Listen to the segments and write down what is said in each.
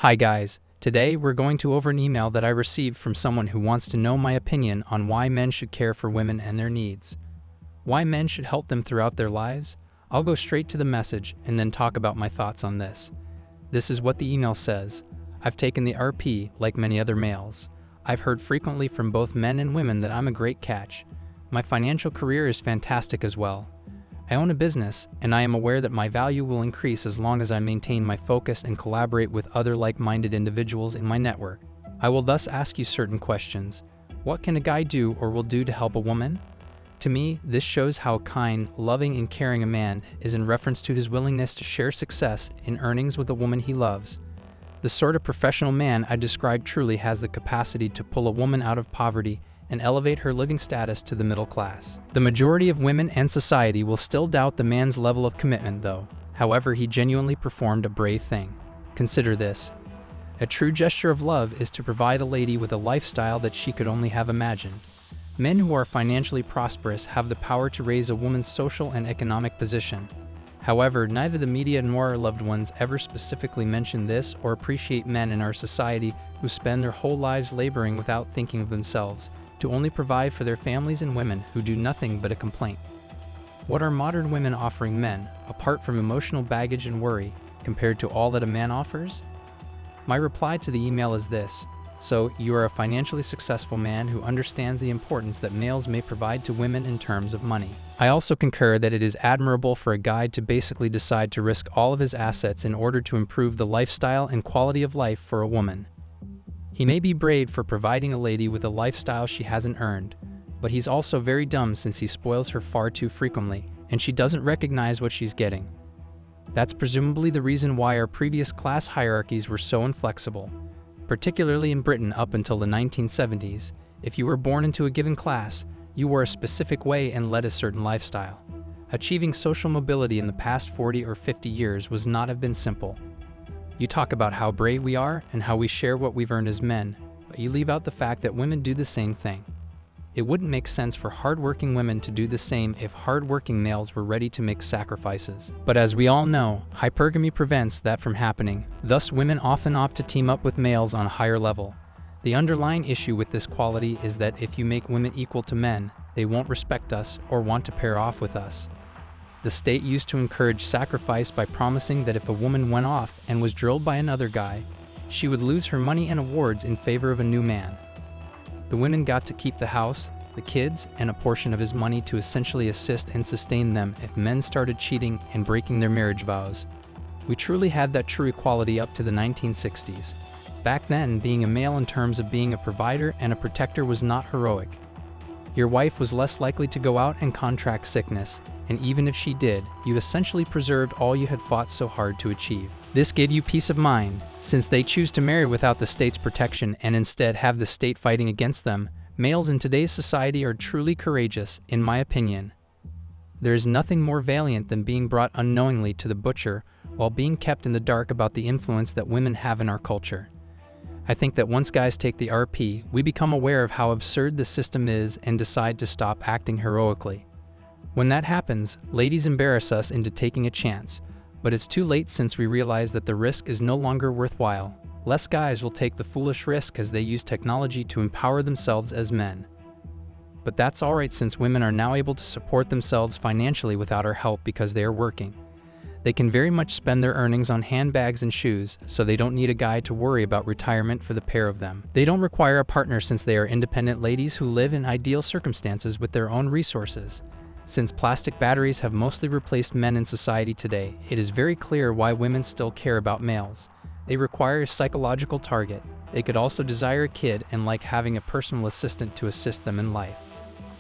Hi guys, today we're going to over an email that I received from someone who wants to know my opinion on why men should care for women and their needs. Why men should help them throughout their lives? I'll go straight to the message and then talk about my thoughts on this. This is what the email says. I've taken the RP like many other males. I've heard frequently from both men and women that I'm a great catch. My financial career is fantastic as well. I own a business, and I am aware that my value will increase as long as I maintain my focus and collaborate with other like-minded individuals in my network. I will thus ask you certain questions. What can a guy do or will do to help a woman? To me, this shows how kind, loving, and caring a man is in reference to his willingness to share success in earnings with a woman he loves. The sort of professional man I describe truly has the capacity to pull a woman out of poverty and elevate her living status to the middle class. The majority of women and society will still doubt the man's level of commitment though. However, he genuinely performed a brave thing. Consider this. A true gesture of love is to provide a lady with a lifestyle that she could only have imagined. Men who are financially prosperous have the power to raise a woman's social and economic position. However, neither the media nor our loved ones ever specifically mention this or appreciate men in our society who spend their whole lives laboring without thinking of themselves, to only provide for their families, and women who do nothing but a complaint. What are modern women offering men, apart from emotional baggage and worry, compared to all that a man offers? My reply to the email is this. So, you are a financially successful man who understands the importance that males may provide to women in terms of money. I also concur that it is admirable for a guy to basically decide to risk all of his assets in order to improve the lifestyle and quality of life for a woman. He may be brave for providing a lady with a lifestyle she hasn't earned, but he's also very dumb since he spoils her far too frequently, and she doesn't recognize what she's getting. That's presumably the reason why our previous class hierarchies were so inflexible. Particularly in Britain up until the 1970s, if you were born into a given class, you were a specific way and led a certain lifestyle. Achieving social mobility in the past 40 or 50 years would not have been simple. You talk about how brave we are and how we share what we've earned as men, but you leave out the fact that women do the same thing. It wouldn't make sense for hardworking women to do the same if hardworking males were ready to make sacrifices. But as we all know, hypergamy prevents that from happening. Thus, women often opt to team up with males on a higher level. The underlying issue with this quality is that if you make women equal to men, they won't respect us or want to pair off with us. The state used to encourage sacrifice by promising that if a woman went off and was drilled by another guy, she would lose her money and awards in favor of a new man. The women got to keep the house, the kids, and a portion of his money to essentially assist and sustain them if men started cheating and breaking their marriage vows. We truly had that true equality up to the 1960s. Back then, being a male in terms of being a provider and a protector was not heroic. Your wife was less likely to go out and contract sickness, and even if she did, you essentially preserved all you had fought so hard to achieve. This gave you peace of mind. Since they choose to marry without the state's protection and instead have the state fighting against them, males in today's society are truly courageous, in my opinion. There is nothing more valiant than being brought unknowingly to the butcher while being kept in the dark about the influence that women have in our culture. I think that once guys take the RP, we become aware of how absurd the system is and decide to stop acting heroically. When that happens, ladies embarrass us into taking a chance, but it's too late since we realize that the risk is no longer worthwhile. Less guys will take the foolish risk as they use technology to empower themselves as men. But that's alright since women are now able to support themselves financially without our help because they are working. They can very much spend their earnings on handbags and shoes, so they don't need a guy to worry about retirement for the pair of them. They don't require a partner since they are independent ladies who live in ideal circumstances with their own resources. Since plastic batteries have mostly replaced men in society today, it is very clear why women still care about males. They require a psychological target. They could also desire a kid and like having a personal assistant to assist them in life.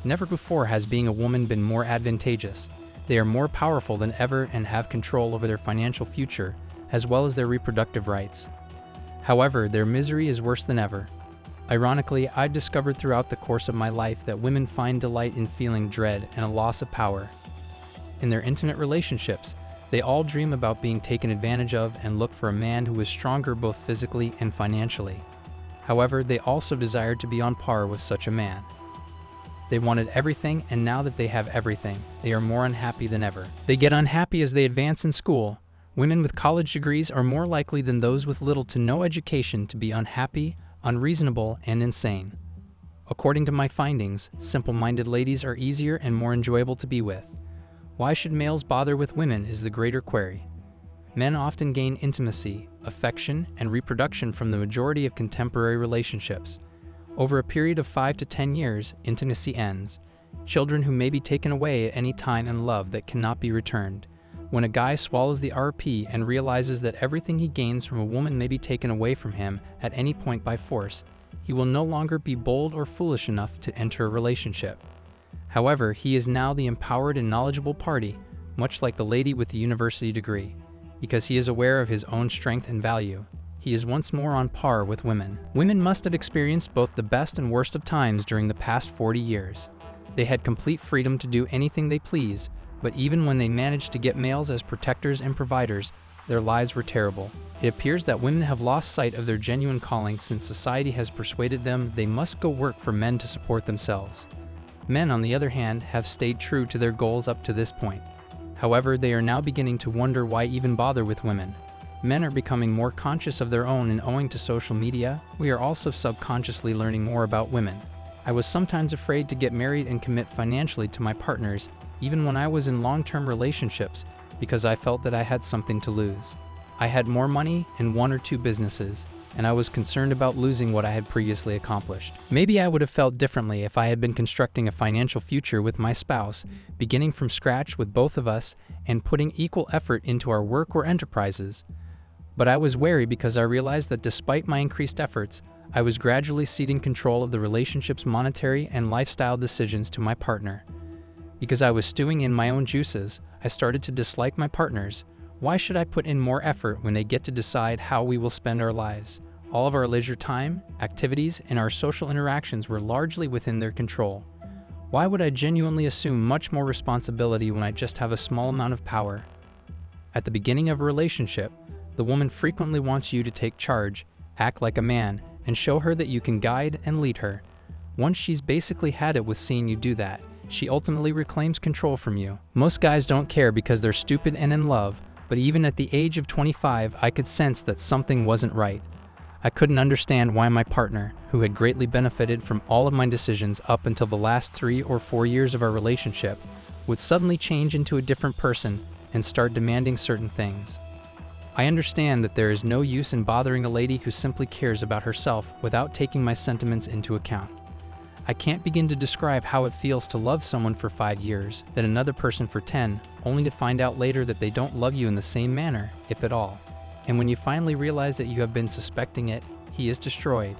Never before has being a woman been more advantageous. They are more powerful than ever and have control over their financial future, as well as their reproductive rights. However, their misery is worse than ever. Ironically, I've discovered throughout the course of my life that women find delight in feeling dread and a loss of power. In their intimate relationships, they all dream about being taken advantage of and look for a man who is stronger both physically and financially. However, they also desire to be on par with such a man. They wanted everything, and now that they have everything, they are more unhappy than ever. They get unhappy as they advance in school, Women with college degrees are more likely than those with little to no education to be unhappy, unreasonable, and insane. According to my findings, simple-minded ladies are easier and more enjoyable to be with. Why should males bother with women is the greater query. Men often gain intimacy, affection, and reproduction from the majority of contemporary relationships. Over a period of 5 to 10 years, intimacy ends. Children who may be taken away at any time and love that cannot be returned. When a guy swallows the RP and realizes that everything he gains from a woman may be taken away from him at any point by force, he will no longer be bold or foolish enough to enter a relationship. However, he is now the empowered and knowledgeable party, much like the lady with the university degree. Because he is aware of his own strength and value, he is once more on par with women. Women must have experienced both the best and worst of times during the past 40 years. They had complete freedom to do anything they pleased, but even when they managed to get males as protectors and providers, their lives were terrible. It appears that women have lost sight of their genuine calling since society has persuaded them they must go work for men to support themselves. Men, on the other hand, have stayed true to their goals up to this point. However, they are now beginning to wonder why even bother with women. Men are becoming more conscious of their own, and owing to social media, we are also subconsciously learning more about women. I was sometimes afraid to get married and commit financially to my partners, even when I was in long-term relationships, because I felt that I had something to lose. I had more money and 1 or 2 businesses, and I was concerned about losing what I had previously accomplished. Maybe I would have felt differently if I had been constructing a financial future with my spouse, beginning from scratch with both of us, and putting equal effort into our work or enterprises. But I was wary because I realized that despite my increased efforts, I was gradually ceding control of the relationship's monetary and lifestyle decisions to my partner. Because I was stewing in my own juices, I started to dislike my partners. Why should I put in more effort when they get to decide how we will spend our lives? All of our leisure time, activities, and our social interactions were largely within their control. Why would I genuinely assume much more responsibility when I just have a small amount of power? At the beginning of a relationship, the woman frequently wants you to take charge, act like a man, and show her that you can guide and lead her. Once she's basically had it with seeing you do that, she ultimately reclaims control from you. Most guys don't care because they're stupid and in love, but even at the age of 25, I could sense that something wasn't right. I couldn't understand why my partner, who had greatly benefited from all of my decisions up until the last 3 or 4 years of our relationship, would suddenly change into a different person and start demanding certain things. I understand that there is no use in bothering a lady who simply cares about herself without taking my sentiments into account. I can't begin to describe how it feels to love someone for 5 years, then another person for 10, only to find out later that they don't love you in the same manner, if at all. And when you finally realize that you have been suspecting it, he is destroyed.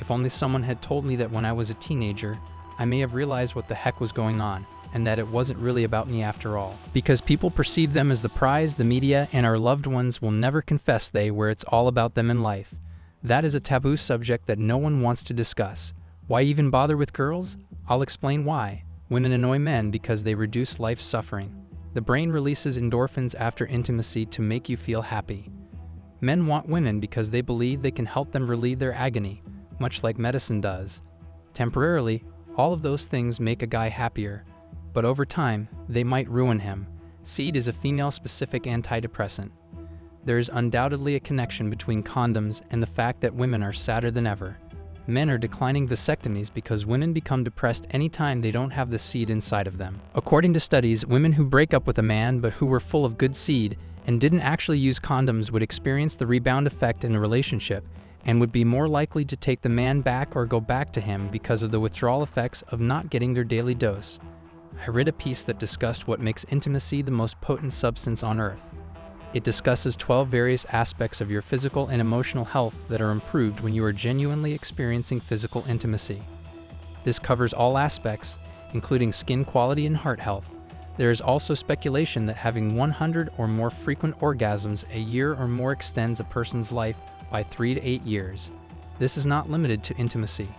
If only someone had told me that when I was a teenager, I may have realized what the heck was going on, and that it wasn't really about me after all. Because people perceive them as the prize, the media, and our loved ones will never confess where it's all about them in life. That is a taboo subject that no one wants to discuss. Why even bother with girls? I'll explain why. Women annoy men because they reduce life's suffering. The brain releases endorphins after intimacy to make you feel happy. Men want women because they believe they can help them relieve their agony, much like medicine does. Temporarily, all of those things make a guy happier, but over time, they might ruin him. Seed is a female-specific antidepressant. There is undoubtedly a connection between condoms and the fact that women are sadder than ever. Men are declining vasectomies because women become depressed anytime they don't have the seed inside of them. According to studies, women who break up with a man but who were full of good seed and didn't actually use condoms would experience the rebound effect in the relationship and would be more likely to take the man back or go back to him because of the withdrawal effects of not getting their daily dose. I read a piece that discussed what makes intimacy the most potent substance on earth. It discusses 12 various aspects of your physical and emotional health that are improved when you are genuinely experiencing physical intimacy. This covers all aspects, including skin quality and heart health. There is also speculation that having 100 or more frequent orgasms a year or more extends a person's life by 3 to 8 years. This is not limited to intimacy.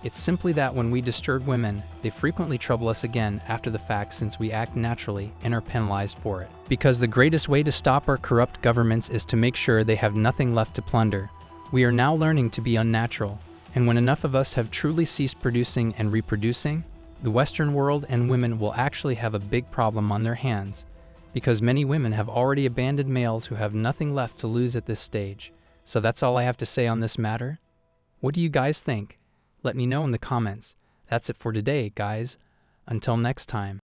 It's simply that when we disturb women, they frequently trouble us again after the fact since we act naturally and are penalized for it. Because the greatest way to stop our corrupt governments is to make sure they have nothing left to plunder. We are now learning to be unnatural, and when enough of us have truly ceased producing and reproducing, the Western world and women will actually have a big problem on their hands. because many women have already abandoned males who have nothing left to lose at this stage. So that's all I have to say on this matter. What do you guys think? Let me know in the comments. That's it for today, guys. Until next time.